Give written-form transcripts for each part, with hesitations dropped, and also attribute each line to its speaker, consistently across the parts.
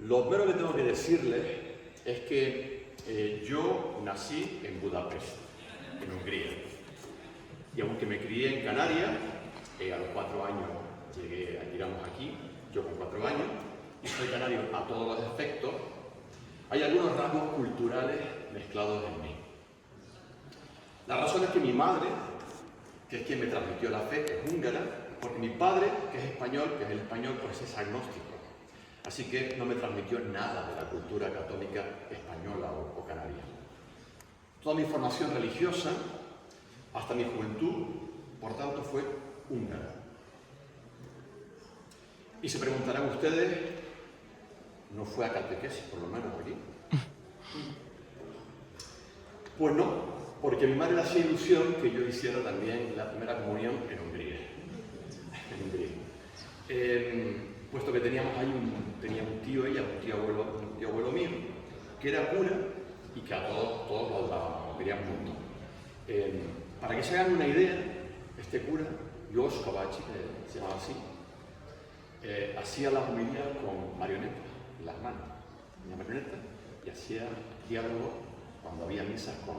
Speaker 1: Lo primero que tengo que decirles es que yo nací en Budapest, en Hungría. Y aunque me crié en Canarias, a los 4 años llegué, digamos, aquí, yo con 4 años, y soy canario a todos los efectos, hay algunos rasgos culturales mezclados en mí. La razón es que mi madre, que es quien me transmitió la fe, es húngara, porque mi padre, que es español, que es el español, pues es agnóstico. Así que no me transmitió nada de la cultura católica española o canaria. Toda mi formación religiosa, hasta mi juventud, por tanto, fue húngara. Y se preguntarán ustedes, ¿no fue a catequesis, por lo menos aquí? Pues no, porque mi madre le hacía ilusión que yo hiciera también la primera comunión en Hungría. Puesto que tenía un tío, ella, un tío abuelo mío, que era cura y que a todos lo adorábamos, lo querían mucho. Para que se hagan una idea, este cura, Jos Kovács, se llamaba así, hacía las homilías con marionetas en las manos, una marioneta, y hacía diálogo cuando había misas con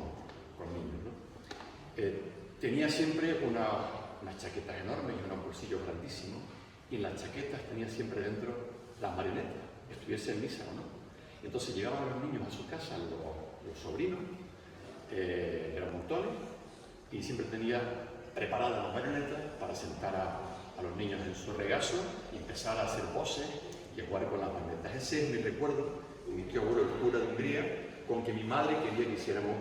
Speaker 1: niños, ¿no? Tenía siempre unas chaquetas enormes y unos bolsillos grandísimos, y en las chaquetas tenía siempre dentro las marionetas, estuviese en misa o no. Y entonces llegaban los niños a su casa, los sobrinos, eran montones, y siempre tenía preparadas las marionetas para sentar a los niños en su regazo y empezar a hacer voces y a jugar con las marionetas. Ese es mi recuerdo de mi tío abuelo, el cura de Hungría, con que mi madre quería que hiciéramos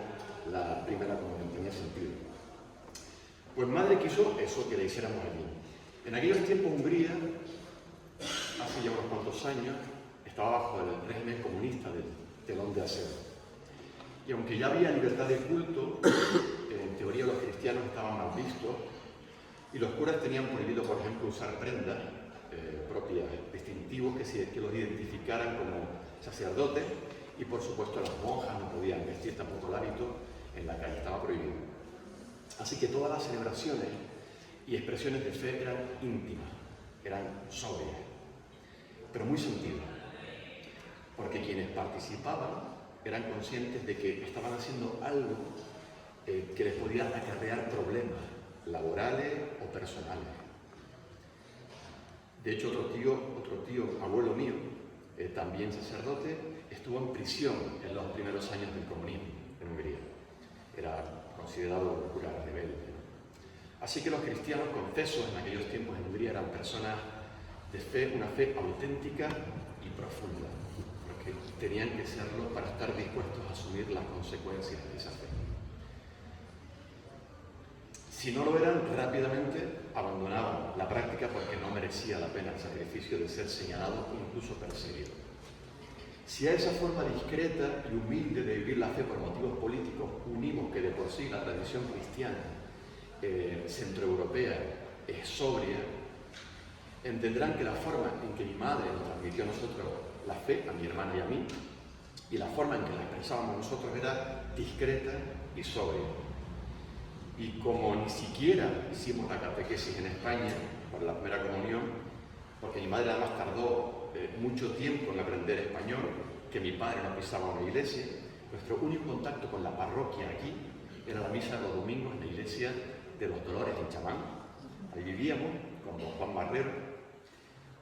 Speaker 1: la primera comunión, tenía sentido. Pues madre quiso eso, que le hiciéramos allí. En aquellos tiempos Hungría, hace ya unos cuantos años, estaba bajo el régimen comunista del telón de acero. Y aunque ya había libertad de culto, en teoría los cristianos estaban mal vistos, y los curas tenían prohibido, por ejemplo, usar prendas propias, distintivos que los identificaran como sacerdotes, y por supuesto las monjas no podían vestir tampoco el hábito en la calle, estaba prohibido. Así que todas las celebraciones y expresiones de fe eran íntimas, eran sobrias, pero muy sentidas, porque quienes participaban eran conscientes de que estaban haciendo algo que les podía acarrear problemas laborales o personales. De hecho, otro tío, abuelo mío, también sacerdote, estuvo en prisión en los primeros años del comunismo en Hungría. Era considerado cura rebelde, ¿no? Así que los cristianos confesos en aquellos tiempos en Hungría eran personas de fe, una fe auténtica y profunda, porque tenían que serlo para estar dispuestos a asumir las consecuencias de esa fe. Si no lo eran, rápidamente abandonaban la práctica porque no merecía la pena el sacrificio de ser señalado o incluso perseguido. Si a esa forma discreta y humilde de vivir la fe por motivos políticos unimos que de por sí la tradición cristiana centroeuropea es sobria, entenderán que la forma en que mi madre nos transmitió a nosotros la fe, a mi hermana y a mí, y la forma en que la expresábamos nosotros era discreta y sobria. Y como ni siquiera hicimos la catequesis en España para la primera comunión, porque mi madre además tardó mucho tiempo en aprender español, que mi padre no pisaba una iglesia, nuestro único contacto con la parroquia aquí era la misa de los domingos en la iglesia de los Dolores en Chamán. Ahí vivíamos con don Juan Barrero,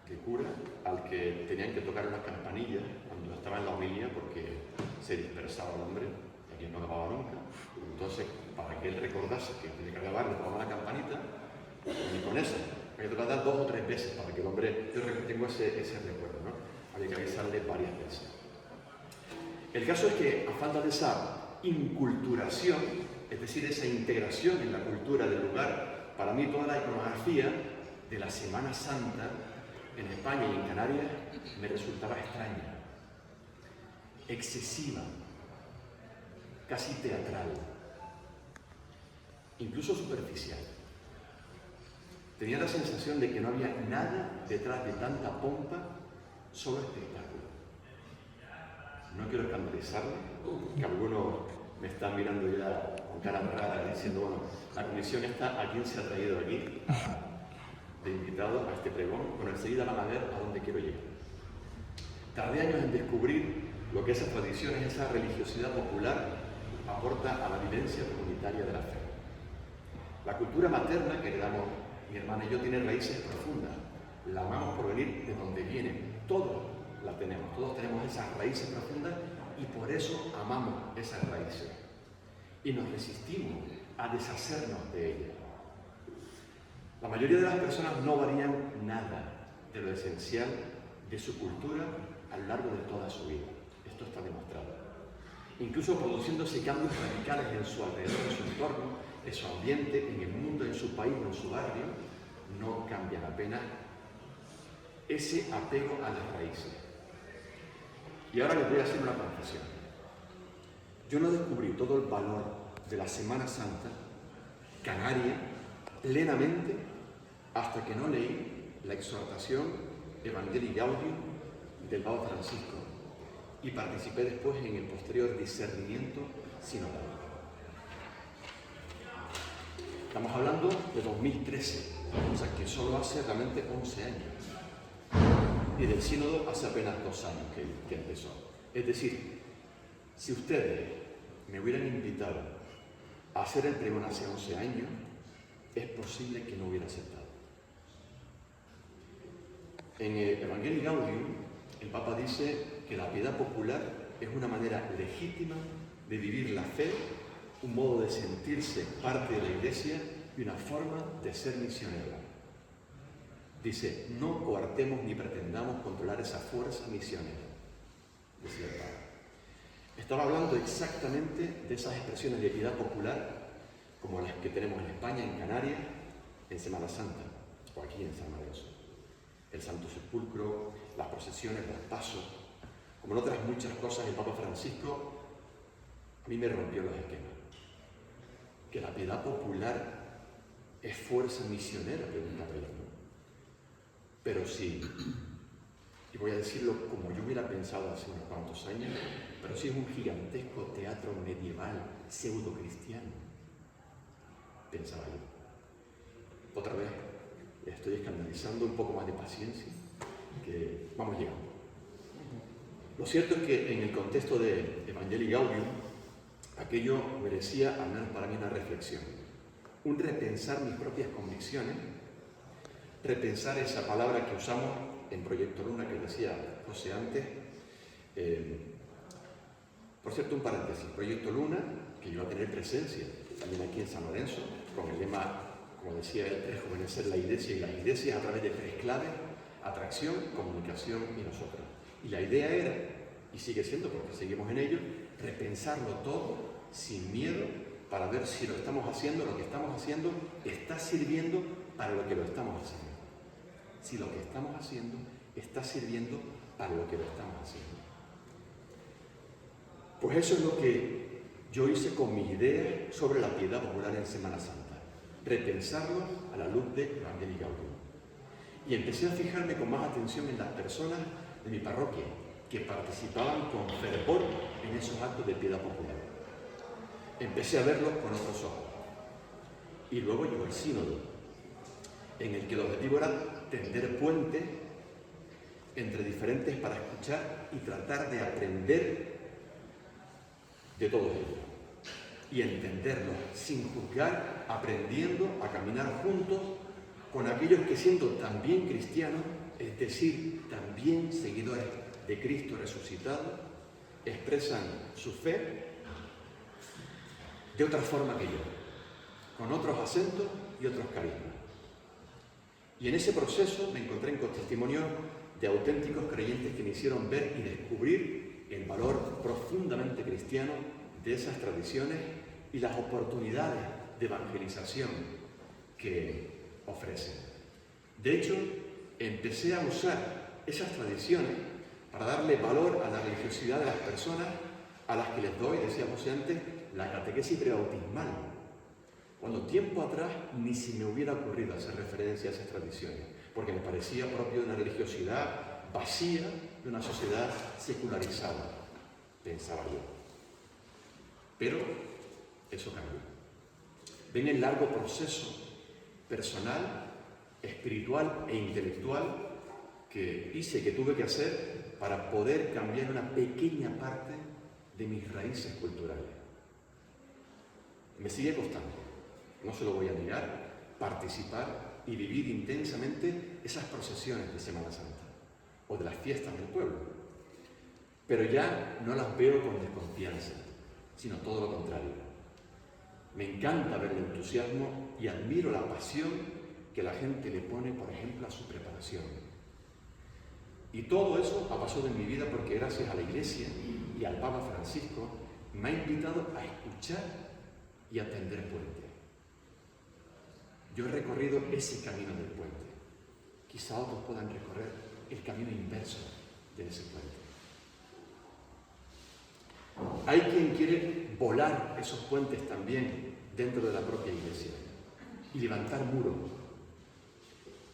Speaker 1: que cura, al que tenían que tocar unas campanillas cuando estaba en la homilía porque se dispersaba el hombre, a quien no acababa nunca. Entonces, para que él recordase que tenía que acabar, le tocaba la campanita, y con eso, había que tocar 2 o 3 veces para que el hombre, yo tengo ese recuerdo, ¿no? Había que avisarle varias veces. El caso es que, a falta de esa inculturación, es decir, esa integración en la cultura del lugar, para mí toda la iconografía de la Semana Santa en España y en Canarias me resultaba extraña, excesiva, casi teatral, incluso superficial. Tenía la sensación de que no había nada detrás de tanta pompa, solo espectáculo. No quiero escandalizarme, que algunos me están mirando ya con cara rara diciendo, bueno, la comisión está, ¿a quién se ha traído aquí de invitado a este pregón? Bueno, enseguida van a ver a dónde quiero llegar. Tardé años en descubrir lo que esas tradiciones, esa religiosidad popular aporta a la vivencia comunitaria de la fe. La cultura materna que heredamos mi hermana y yo tiene raíces profundas. La amamos por venir de donde viene. Todos la tenemos, todos tenemos esas raíces profundas y por eso amamos esas raíces. Y nos resistimos a deshacernos de ellas. La mayoría de las personas no varían nada de lo esencial de su cultura a lo largo de toda su vida. Esto está demostrado. Incluso produciéndose cambios radicales en su alrededor, en su entorno, en su ambiente, en el mundo, en su país o en su barrio, no cambian apenas ese apego a las raíces. Y ahora les voy a hacer una confesión. Yo no descubrí todo el valor de la Semana Santa canaria plenamente hasta que no leí la exhortación Evangelii Gaudium del Papa Francisco y participé después en el posterior discernimiento sinodal. Estamos hablando de 2013, o sea que solo hace realmente 11 años. Y del sínodo hace apenas 2 años que empezó. Es decir, si ustedes me hubieran invitado a hacer el pregón hace 11 años, es posible que no hubiera aceptado. En el Evangelii Gaudium, el Papa dice que la piedad popular es una manera legítima de vivir la fe, un modo de sentirse parte de la Iglesia y una forma de ser misionero. Dice, no coartemos ni pretendamos controlar esa fuerza misionera, decía el Papa. Estaba hablando exactamente de esas expresiones de piedad popular como las que tenemos en España, en Canarias, en Semana Santa, o aquí en San Lorenzo. El Santo Sepulcro, las procesiones, los pasos, como en otras muchas cosas, el Papa Francisco a mí me rompió los esquemas. Que la piedad popular es fuerza misionera, preguntaba él, ¿no? Pero sí, y voy a decirlo como yo hubiera pensado hace unos cuantos años, pero sí es un gigantesco teatro medieval, pseudo-cristiano, pensaba yo. Otra vez, estoy escandalizando, un poco más de paciencia, que vamos llegando. Lo cierto es que en el contexto de Evangelii Gaudium, aquello merecía, al menos para mí, una reflexión. Un repensar mis propias convicciones, repensar esa palabra que usamos en Proyecto Luna, que decía José antes. Por cierto, un paréntesis, Proyecto Luna, que iba a tener presencia también aquí en San Lorenzo, con el lema, como decía él, rejuvenecer la Iglesia y las iglesias a través de 3 claves: atracción, comunicación y nosotros. Y la idea era, y sigue siendo porque seguimos en ello, repensarlo todo sin miedo para ver si lo estamos haciendo, lo que estamos haciendo está sirviendo para lo que lo estamos haciendo. Si lo que estamos haciendo está sirviendo para lo que lo estamos haciendo. Pues eso es lo que yo hice con mis ideas sobre la piedad popular en Semana Santa. Repensarlo a la luz de Evangelii Gaudium. Y empecé a fijarme con más atención en las personas de mi parroquia que participaban con fervor en esos actos de piedad popular. Empecé a verlos con otros ojos. Y luego llegó el sínodo, en el que el objetivo era tender puentes entre diferentes para escuchar y tratar de aprender de todos ellos y entenderlos sin juzgar, aprendiendo a caminar juntos con aquellos que, siendo también cristianos, es decir, también seguidores de Cristo resucitado, expresan su fe de otra forma que yo, con otros acentos y otros carismas. Y en ese proceso me encontré con testimonios de auténticos creyentes que me hicieron ver y descubrir el valor profundamente cristiano de esas tradiciones y las oportunidades de evangelización que ofrecen. De hecho, empecé a usar esas tradiciones para darle valor a la religiosidad de las personas a las que les doy, decía José antes, la catequesis prebautismal, cuando tiempo atrás ni si me hubiera ocurrido hacer referencia a esas tradiciones, porque me parecía propio de una religiosidad vacía, de una sociedad secularizada, pensaba yo. Pero eso cambió. Ven el largo proceso personal, espiritual e intelectual que tuve que hacer para poder cambiar una pequeña parte de mis raíces culturales. Me sigue costando, no se lo voy a negar, participar y vivir intensamente esas procesiones de Semana Santa o de las fiestas del pueblo. Pero ya no las veo con desconfianza, sino todo lo contrario. Me encanta ver el entusiasmo y admiro la pasión que la gente le pone, por ejemplo, a su preparación. Y todo eso ha pasado en mi vida porque gracias a la Iglesia y al Papa Francisco me ha invitado a escuchar y a tender puente. Yo he recorrido ese camino del puente. Quizá otros puedan recorrer el camino inverso de ese puente. Hay quien quiere volar esos puentes también dentro de la propia Iglesia y levantar muros,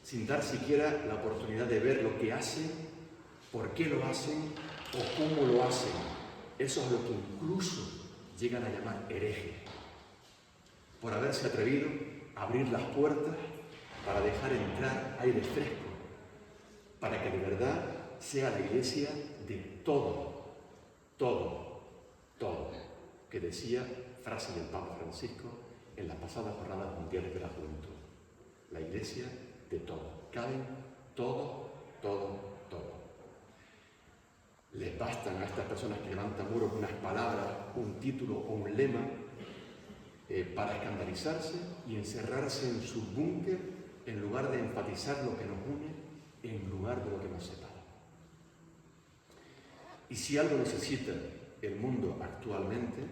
Speaker 1: sin dar siquiera la oportunidad de ver lo que hacen, por qué lo hacen o cómo lo hacen. Eso es lo que incluso llegan a llamar hereje, por haberse atrevido a abrir las puertas para dejar entrar aire fresco, para que de verdad sea la Iglesia de todo, que decía frase del Papa Francisco en las pasadas jornadas mundiales de la juventud. La Iglesia de todo, caben todo. Les bastan a estas personas que levantan muros unas palabras, un título o un lema para escandalizarse y encerrarse en su búnker en lugar de enfatizar lo que nos une en lugar de lo que nos separa. Y si algo necesita el mundo actualmente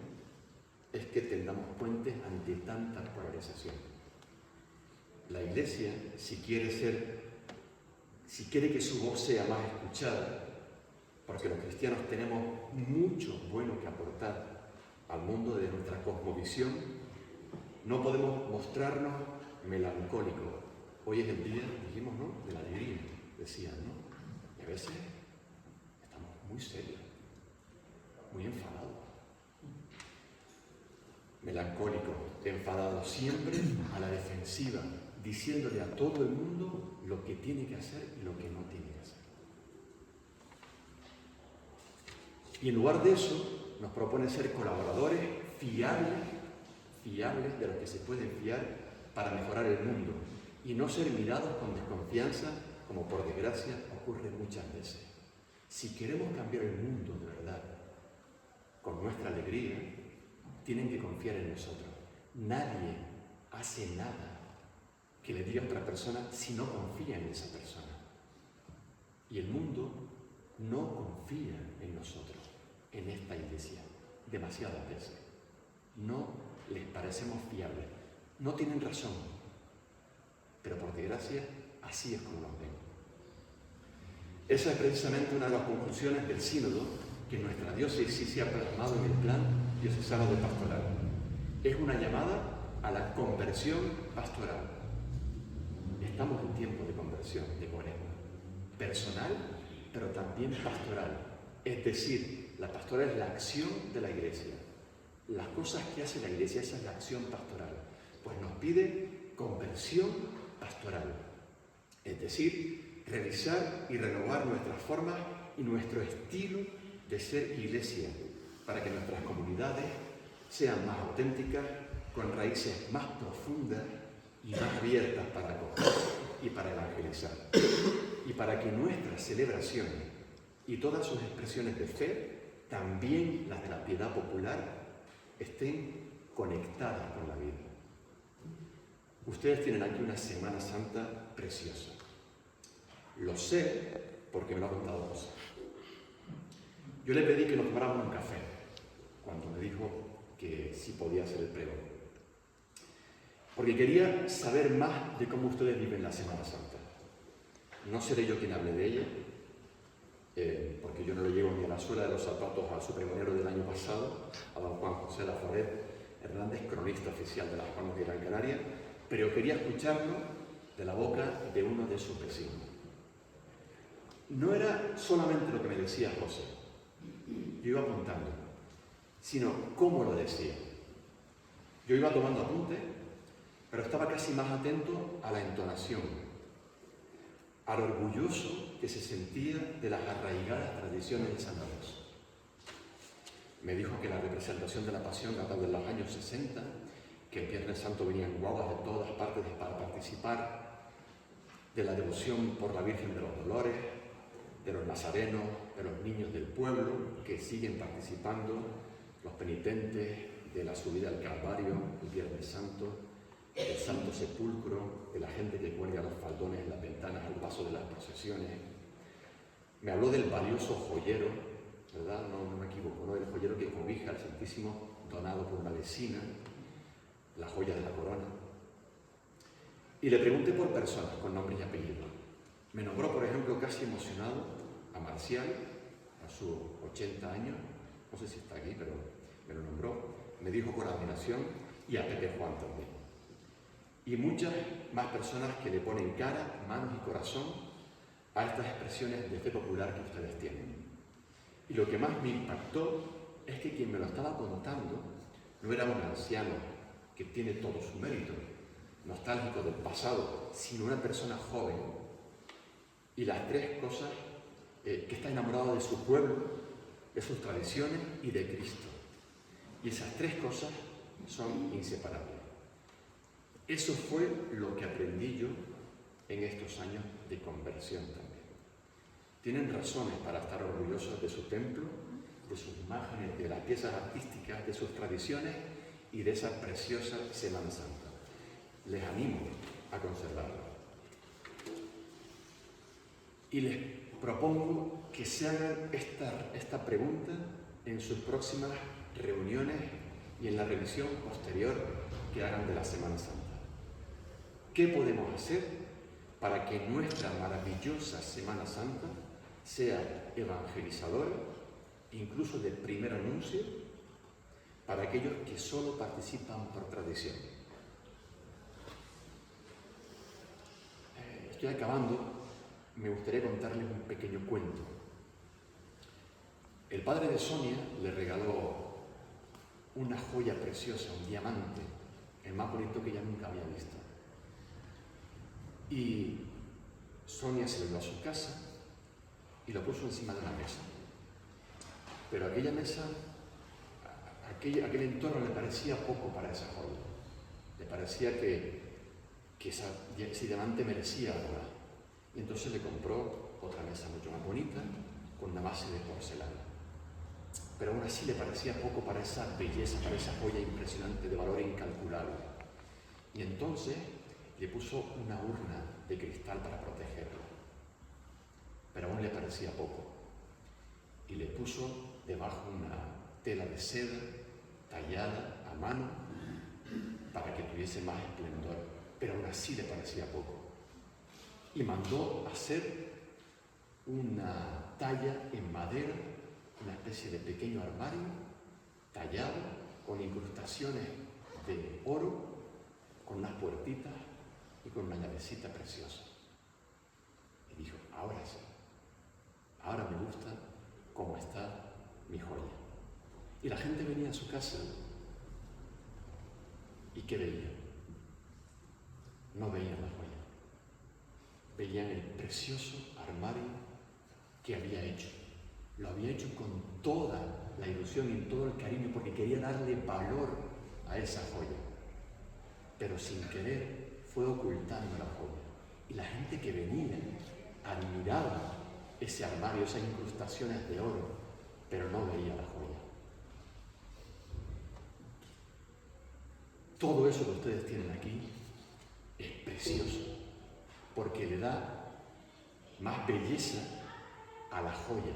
Speaker 1: es que tengamos puentes ante tanta polarización. La Iglesia, si quiere que su voz sea más escuchada, porque los cristianos tenemos mucho bueno que aportar al mundo de nuestra cosmovisión, no podemos mostrarnos melancólicos. Hoy es el día, dijimos, ¿no?, de la alegría, decían, ¿no? Y a veces estamos muy serios, muy enfadados. Melancólicos, enfadados, siempre a la defensiva, diciéndole a todo el mundo lo que tiene que hacer y lo que no tiene que hacer. Y en lugar de eso, nos propone ser colaboradores fiables de los que se pueden fiar para mejorar el mundo y no ser mirados con desconfianza, como por desgracia ocurre muchas veces. Si queremos cambiar el mundo de verdad, con nuestra alegría, tienen que confiar en nosotros. Nadie hace nada que le diga a otra persona si no confía en esa persona. Y el mundo no confía en nosotros, en esta Iglesia, demasiadas veces. No les parecemos fiables. No tienen razón, pero por desgracia así es como nos ven. Esa es precisamente una de las conclusiones del sínodo que en nuestra diócesis se ha plasmado en el plan diocesano de pastoral. Es una llamada a la conversión pastoral. Estamos en tiempo de conversión, de cuaresma, personal, pero también pastoral. Es decir, la pastoral es la acción de la Iglesia. Las cosas que hace la Iglesia, esa es la acción pastoral. Pues nos pide conversión pastoral. Es decir, revisar y renovar nuestras formas y nuestro estilo de ser Iglesia, para que nuestras comunidades sean más auténticas, con raíces más profundas y más abiertas para acoger y para evangelizar. Y para que nuestras celebraciones y todas sus expresiones de fe, también las de la piedad popular, estén conectadas con la vida. Ustedes tienen aquí una Semana Santa preciosa. Lo sé porque me lo ha contado José. Yo le pedí que nos tomáramos un café cuando me dijo que sí podía hacer el pregón, porque quería saber más de cómo ustedes viven la Semana Santa. No seré yo quien hable de ella, porque yo no le llevo ni a la suela de los zapatos al pregonero del año pasado, a don Juan José Laforet Hernández, cronista oficial de las Palmas de Gran Canaria, pero quería escucharlo de la boca de uno de sus vecinos. No era solamente lo que me decía José, yo iba apuntando, sino cómo lo decía. Yo iba tomando apuntes, pero estaba casi más atento a la entonación, a lo orgulloso que se sentía de las arraigadas tradiciones de San Lorenzo. Me dijo que la representación de la Pasión data de los años 60, que el Viernes Santo venían guaguas de todas partes para participar de la devoción por la Virgen de los Dolores, de los nazarenos, de los niños del pueblo que siguen participando, los penitentes de la subida al Calvario, el Viernes Santo, del Santo Sepulcro, de la gente que cuelga los faldones en las ventanas al paso de las procesiones. Me habló del valioso joyero, ¿verdad? No me equivoco, ¿no? El joyero que cobija al Santísimo, donado por una vecina, la joya de la corona. Y le pregunté por personas con nombres y apellidos. Me nombró, por ejemplo, casi emocionado, a Marcial, a sus 80 años, no sé si está aquí, pero me lo nombró, me dijo con admiración, y a Pepe Juan también. Y muchas más personas que le ponen cara, manos y corazón a estas expresiones de fe popular que ustedes tienen. Y lo que más me impactó es que quien me lo estaba contando no era un anciano que tiene todo su mérito, nostálgico del pasado, sino una persona joven. Y las tres cosas, que está enamorado de su pueblo, de sus tradiciones y de Cristo. Y esas tres cosas son inseparables. Eso fue lo que aprendí yo en estos años de conversión también. Tienen razones para estar orgullosos de su templo, de sus imágenes, de las piezas artísticas, de sus tradiciones y de esa preciosa Semana Santa. Les animo a conservarla. Y les propongo que se hagan esta pregunta en sus próximas reuniones y en la revisión posterior que hagan de la Semana Santa. ¿Qué podemos hacer para que nuestra maravillosa Semana Santa sea evangelizadora, incluso de primer anuncio, para aquellos que solo participan por tradición? Estoy acabando. Me gustaría contarles un pequeño cuento. El padre de Sonia le regaló una joya preciosa, un diamante, el más bonito que ella nunca había visto. Y Sonia se lo llevó a su casa y lo puso encima de una mesa. Pero aquella mesa, aquel entorno le parecía poco para esa joya. Le parecía que ese diamante merecía algo más. Y entonces le compró otra mesa mucho más bonita, con una base de porcelana. Pero aún así le parecía poco para esa belleza, para esa joya impresionante de valor incalculable. Y entonces le puso una urna de cristal para protegerla. Pero aún le parecía poco. Y le puso debajo una tela de seda tallada a mano para que tuviese más esplendor. Pero aún así le parecía poco. Y mandó hacer una talla en madera, una especie de pequeño armario tallado con incrustaciones de oro, con unas puertitas y con una llavecita preciosa. Y dijo, ahora sí, ahora me gusta cómo está mi joya. Y la gente venía a su casa y ¿qué veía? No veían la joya. Veían el precioso armario que había hecho. Lo había hecho con toda la ilusión y todo el cariño porque quería darle valor a esa joya. Pero sin querer fue ocultando la joya. Y la gente que venía admiraba ese armario, esas incrustaciones de oro, pero no veía la joya. Todo eso que ustedes tienen aquí es precioso, porque le da más belleza a la joya.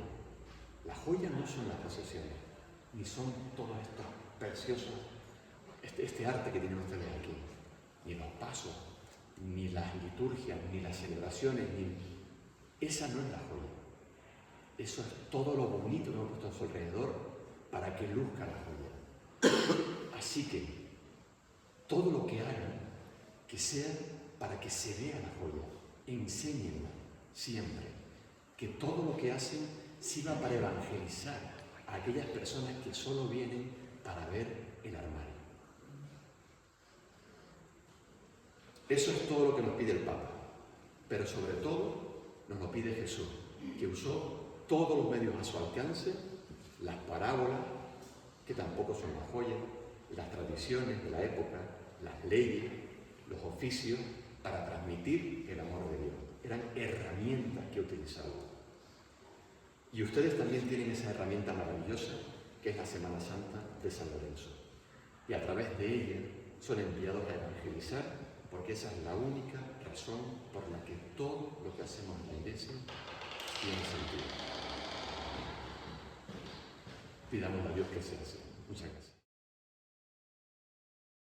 Speaker 1: La joya no son las procesiones, ni son todos estos preciosos, este arte que tienen ustedes aquí, ni los pasos, ni las liturgias, ni las celebraciones, esa no es la joya. Eso es todo lo bonito que hemos puesto a su alrededor para que luzca la joya. Así que todo lo que hagan, que sea para que se vea la joya, enséñenla siempre, que todo lo que hacen sirva para evangelizar a aquellas personas que solo vienen para ver el armario. Eso es todo lo que nos pide el Papa, pero sobre todo nos lo pide Jesús. que usó todos los medios a su alcance, las parábolas, que tampoco son una joya, las tradiciones de la época, las leyes, los oficios, para transmitir el amor de Dios. Eran herramientas que utilizaba. Y ustedes también tienen esa herramienta maravillosa, que es la Semana Santa de San Lorenzo. Y a través de ella son enviados a evangelizar, porque esa es la única razón por la que todo lo que hacemos en la Iglesia tiene sentido. Pidamos a Dios que sea así. Muchas gracias.